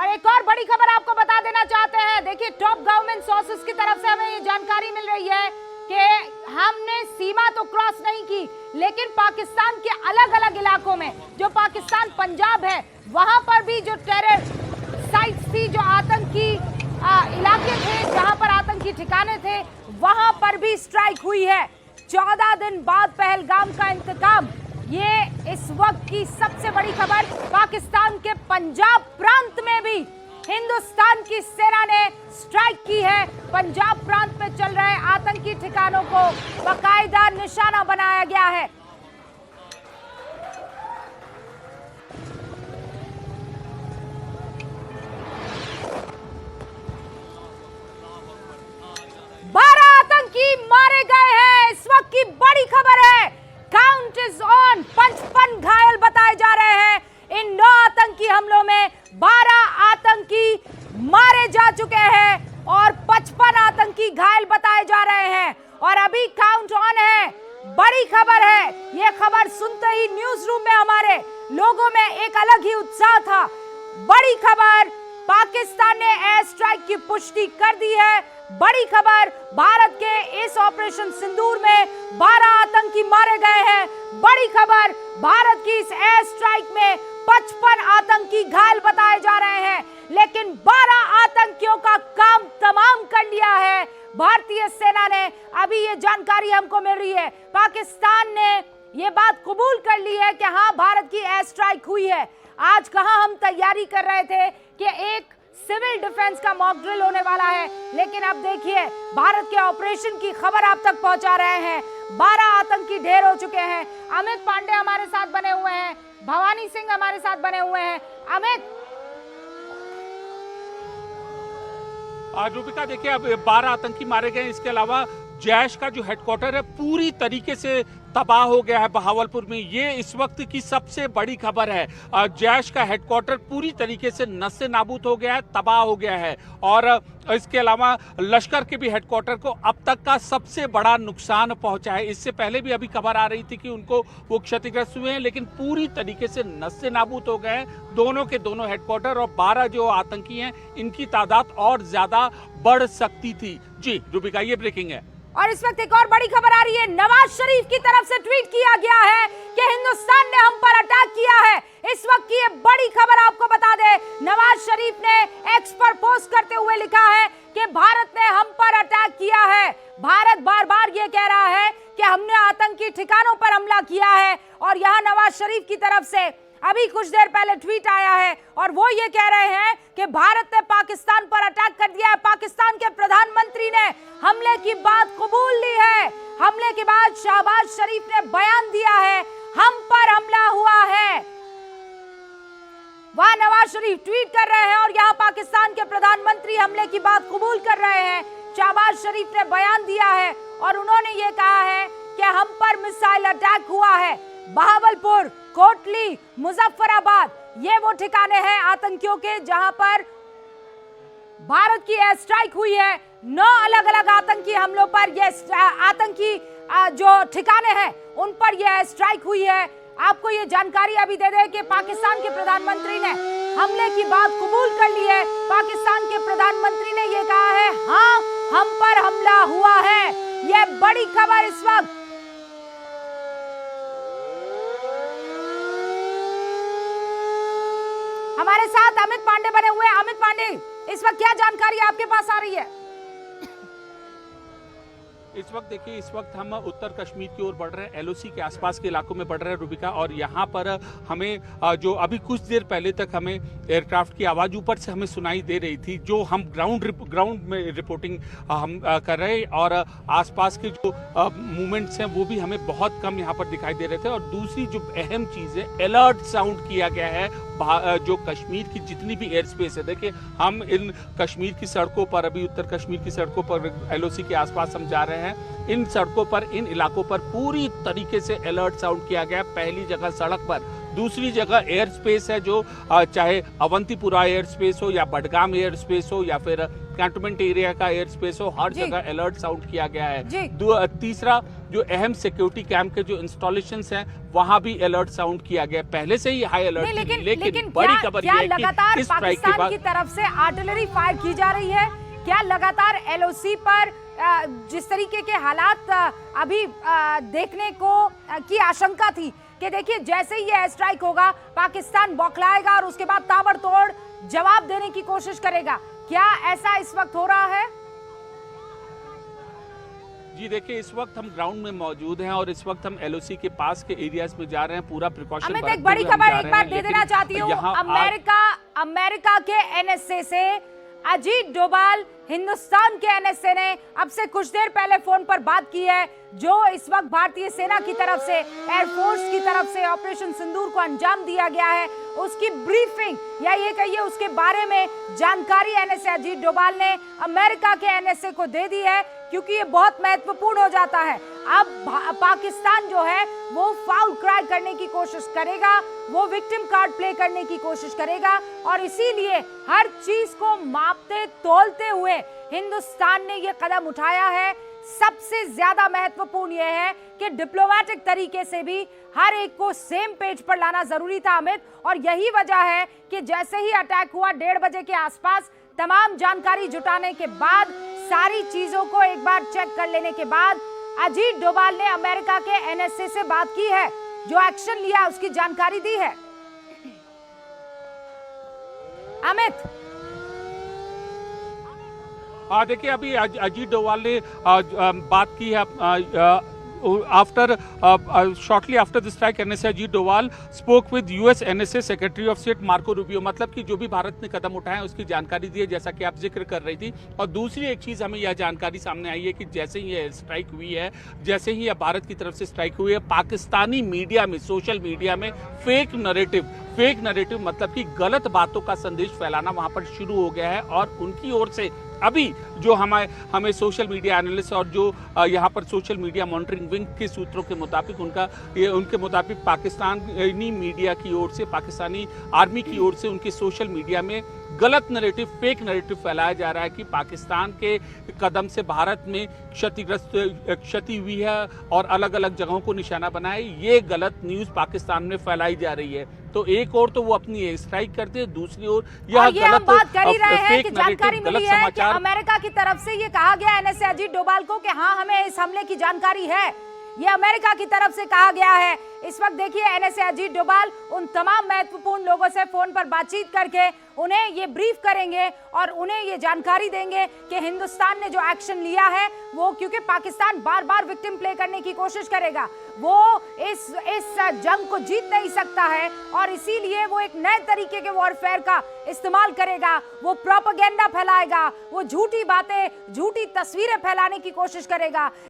और एक और बड़ी खबर आपको बता देना चाहते हैं। देखिए, टॉप गवर्नमेंट सोर्सेस की तरफ से हमें ये जानकारी मिल रही है कि हमने सीमा तो क्रॉस नहीं की, लेकिन पाकिस्तान के अलग अलग इलाकों में, जो पाकिस्तान पंजाब है, वहां पर भी जो टेरर साइट्स थी, जो आतंकी इलाके थे, जहां पर आतंकी ठिकाने थे, वहां पर भी स्ट्राइक हुई है। 14 दिन बाद पहलगाम का इंतकाम, ये इस वक्त की सबसे बड़ी खबर। पाकिस्तान के पंजाब प्रांत में भी हिंदुस्तान की सेना ने स्ट्राइक की है। पंजाब प्रांत में चल रहे आतंकी ठिकानों को बाकायदा निशाना बनाया गया है। मारे गए हैं, इस वक्त की बड़ी खबर है। Count is on. 55 घायल बताए जा रहे हैं। इन 9 आतंकी हमलों में 12 आतंकी मारे जा चुके हैं और 55 आतंकी घायल बताए जा रहे हैं और अभी काउंट ऑन है। बड़ी खबर है। यह खबर सुनते ही न्यूज रूम में हमारे लोगों में एक अलग ही उत्साह था। बड़ी खबर, पाकिस्तान ने एयर स्ट्राइक की पुष्टि कर दी है। बड़ी खबर, भारत के इस ऑपरेशन सिंदूर में 12 आतंकी मारे गए हैं। बड़ी खबर, भारत की इस एयर स्ट्राइक में 55 आतंकी घायल बताए जा रहे हैं, लेकिन 12 आतंकियों का काम तमाम कर लिया है भारतीय सेना ने। अभी ये जानकारी हमको मिल रही है, पाकिस्तान ने ये बात कबूल कर ली है कि हाँ, भारत की एयर स्ट्राइक हुई है। आज कहां हम तैयारी कर रहे थे कि एक सिविल डिफेंस का मॉक ड्रिल होने वाला है, लेकिन अब देखिए, भारत के ऑपरेशन की खबर आप तक पहुंचा रहे हैं। 12 आतंकी ढेर हो चुके हैं। अमित पांडे हमारे साथ बने हुए हैं, भवानी सिंह हमारे साथ बने हुए हैं। अमित, रूपिका, देखिए, अब 12 आतंकी मारे गए। इसके अलावा जैश का जो हेडक्वार्टर है पूरी तरीके से तबाह हो गया है बहावलपुर में। ये इस वक्त की सबसे बड़ी खबर है। जैश का हेडक्वार्टर पूरी तरीके से नस्ते नाबूद हो गया है, तबाह हो गया है। और इसके अलावा लश्कर के भी हेडक्वार्टर को अब तक का सबसे बड़ा नुकसान पहुंचा है। इससे पहले भी अभी खबर आ रही थी कि उनको वो क्षतिग्रस्त हुए हैं, लेकिन पूरी तरीके से नस्ते नाबूद हो गए हैं दोनों के दोनों हेडक्वार्टर। और 12 जो आतंकी हैं, इनकी तादाद और ज्यादा बढ़ सकती थी। जी रूबिका, ये ब्रेकिंग है। और इस वक्त एक और बड़ी खबर आ रही है। नवाज शरीफ की तरफ से ट्वीट किया गया है कि हिंदुस्तान ने हम पर अटैक किया है। इस वक्त की ये बड़ी खबर आपको बता दे, नवाज शरीफ ने एक्स पर पोस्ट करते हुए लिखा है कि भारत ने हम पर अटैक किया है। भारत बार बार ये कह रहा है कि हमने आतंकी ठिकानों पर हमला किया है, और यहाँ नवाज शरीफ की तरफ से अभी कुछ देर पहले ट्वीट आया है और वो ये कह रहे हैं कि भारत ने पाकिस्तान पर अटैक कर दिया है। पाकिस्तान के प्रधानमंत्री ने हमले की बात कबूल ली है। हमले के बाद शहबाज शरीफ ने बयान दिया है, हम पर हमला हुआ है। वहां नवाज शरीफ ट्वीट कर रहे हैं और यहाँ पाकिस्तान के प्रधानमंत्री हमले की बात कबूल कर रहे हैं। शहबाज शरीफ ने बयान दिया है और उन्होंने ये कहा है कि हम पर मिसाइल अटैक हुआ है। बहावलपुर, कोटली, मुजफ्फराबाद, ये वो ठिकाने हैं आतंकियों के जहां पर भारत की एयर स्ट्राइक हुई है। 9 अलग अलग आतंकी हमलों पर, ये आतंकी जो ठिकाने हैं उन पर यह एयर स्ट्राइक हुई है। आपको ये जानकारी अभी दे दें कि पाकिस्तान के प्रधानमंत्री ने हमले की बात कबूल कर ली है। पाकिस्तान के प्रधानमंत्री ने ये कहा है, हाँ, हम पर हमला हुआ है। यह बड़ी खबर इस वक्त। हमारे साथ अमित पांडे बने हुए हैं। अमित पांडे, इस वक्त क्या जानकारी आपके पास आ रही है? इस वक्त देखिए, इस वक्त हम उत्तर कश्मीर की ओर बढ़ रहे हैं, एलओसी के आसपास के इलाकों में बढ़ रहे हैं रूबिका। और यहाँ पर हमें जो अभी कुछ देर पहले तक हमें एयरक्राफ्ट की आवाज़ ऊपर से हमें सुनाई दे रही थी, जो हम ग्राउंड में रिपोर्टिंग हम कर रहे हैं, और आसपास के जो मूवमेंट्स हैं वो भी हमें बहुत कम यहाँ पर दिखाई दे रहे थे। और दूसरी जो अहम चीज़ है, अलर्ट साउंड किया गया है जो कश्मीर की जितनी भी एयर स्पेस है। देखिए, हम इन कश्मीर की सड़कों पर, अभी उत्तर कश्मीर की सड़कों पर, एलओसी के आसपास हम जा रहे हैं। इन सड़कों पर, इन इलाकों पर पूरी तरीके से अलर्ट साउंड किया गया। पहली जगह सड़क पर, दूसरी जगह एयर स्पेस है, जो चाहे अवंतीपुरा एयर स्पेस हो या बडगाम एयर स्पेस हो या फिर कैंटोनमेंट एरिया का एयर स्पेस हो, हर जगह अलर्ट साउंड किया गया है। तीसरा जो अहम सिक्योरिटी कैंप के जो इंस्टॉलेशंस हैं वहां भी अलर्ट साउंड किया गया। पहले से ही हाई अलर्ट नहीं, थी, लेकिन बड़ी खबर क्या यह है लगातार कि इस स्ट्राइक के पाकिस्तान बाद की तरफ से आर्टिलरी फायर की जा रही है? क्या लगातार एलओसी पर जिस तरीके के हालात अभी देखने को की आशंका थी कि देखिए जैसे ही ये एयर स्ट्राइक होगा पाकिस्तान बौखलाएगा और उसके बाद ताबड़तोड़ जवाब देने की कोशिश करेगा, क्या ऐसा इस वक्त हो रहा है? जी देखिए, इस वक्त हम ग्राउंड में मौजूद हैं और इस वक्त हम एलओसी के पास के एरियाज में जा रहे हैं, पूरा प्रिकॉशन अमित, एक बड़ी खबर एक बार दे देना चाहती हूँ। अमेरिका के एनएसए से अजीत डोभाल, हिंदुस्तान के एनएसए ने अब से कुछ देर पहले फोन पर बात की है। जो इस वक्त भारतीय सेना की तरफ से, एयरफोर्स की तरफ से ऑपरेशन सिंदूर को अंजाम दिया गया है, उसकी ब्रीफिंग या ये कहिए उसके बारे में जानकारी एनएसए अजीत डोभाल ने अमेरिका के एनएसए को दे दी है, क्योंकि ये बहुत महत्वपूर्ण हो जाता है। अब पाकिस्तान जो है वो फाउल क्राई करने की कोशिश करेगा, वो विक्टिम कार्ड प्ले करने की कोशिश करेगा और इसीलिए हर चीज को मापते तोलते हुए हिंदुस्तान ने ये कदम उठाया है। सबसे ज्यादा महत्वपूर्ण यह है कि डिप्लोमेटिक तरीके से भी हर एक को सेम पेज पर लाना जरूरी था अमित, और यही वजह है कि जैसे ही अटैक हुआ 1:30 बजे के आसपास, तमाम जानकारी जुटाने के बाद, सारी चीजों को एक बार चेक कर लेने के बाद अजीत डोभाल ने अमेरिका के एनएसए से बात की है, जो एक्शन लिया उसकी जानकारी दी है। अमित, देखिए अभी अजीत डोभाल ने बात की है after shortly after the strike, NSA Ajit Doval spoke with US NSA Secretary of State Marco Rubio। मतलब कि जो भी भारत ने कदम उठाए उसकी जानकारी दी है, जैसा कि आप जिक्र कर रही थी। और दूसरी एक चीज हमें यह जानकारी सामने आई है कि जैसे ही ये स्ट्राइक हुई है, जैसे ही यह भारत की तरफ से स्ट्राइक हुई है, पाकिस्तानी मीडिया में, सोशल मीडिया में फेक नरेटिव मतलब कि गलत बातों का संदेश फैलाना वहां पर शुरू हो गया है। और उनकी ओर से अभी जो हमें सोशल मीडिया एनालिस्ट और जो यहाँ पर सोशल मीडिया मॉनिटरिंग विंग के सूत्रों के मुताबिक उनके मुताबिक पाकिस्तानी मीडिया की ओर से, पाकिस्तानी आर्मी की ओर से उनके सोशल मीडिया में गलत नैरेटिव, फेक नैरेटिव फैलाया जा रहा है कि पाकिस्तान के कदम से भारत में क्षति हुई है और अलग अलग जगहों को निशाना बनाए। ये गलत न्यूज पाकिस्तान में फैलाई जा रही है। तो एक और तो वो अपनी स्ट्राइक करते हैं, दूसरी ओर यह गलत बात कर ही रहे हैं कि जानकारी गलत मिली है कि समाचार। अमेरिका की तरफ से ये कहा गया एनएसए अजीत डोभाल को कि हाँ, हमें इस हमले की जानकारी है। ये अमेरिका की तरफ से कहा गया है। इस वक्त देखिए एनएसए अजीत डोभाल उन तमाम महत्वपूर्ण लोगों से फोन पर बातचीत करके उन्हें ये ब्रीफ करेंगे और उन्हें ये जानकारी देंगे कि हिंदुस्तान ने जो एक्शन लिया है वो, क्योंकि पाकिस्तान बार बार विक्टिम प्ले करने की कोशिश करेगा, वो इस जंग को जीत नहीं सकता है और इसीलिए वो एक नए तरीके के वॉरफेयर का इस्तेमाल करेगा। वो प्रोपेगेंडा फैलाएगा, वो झूठी बातें, झूठी तस्वीरें फैलाने की कोशिश करेगा।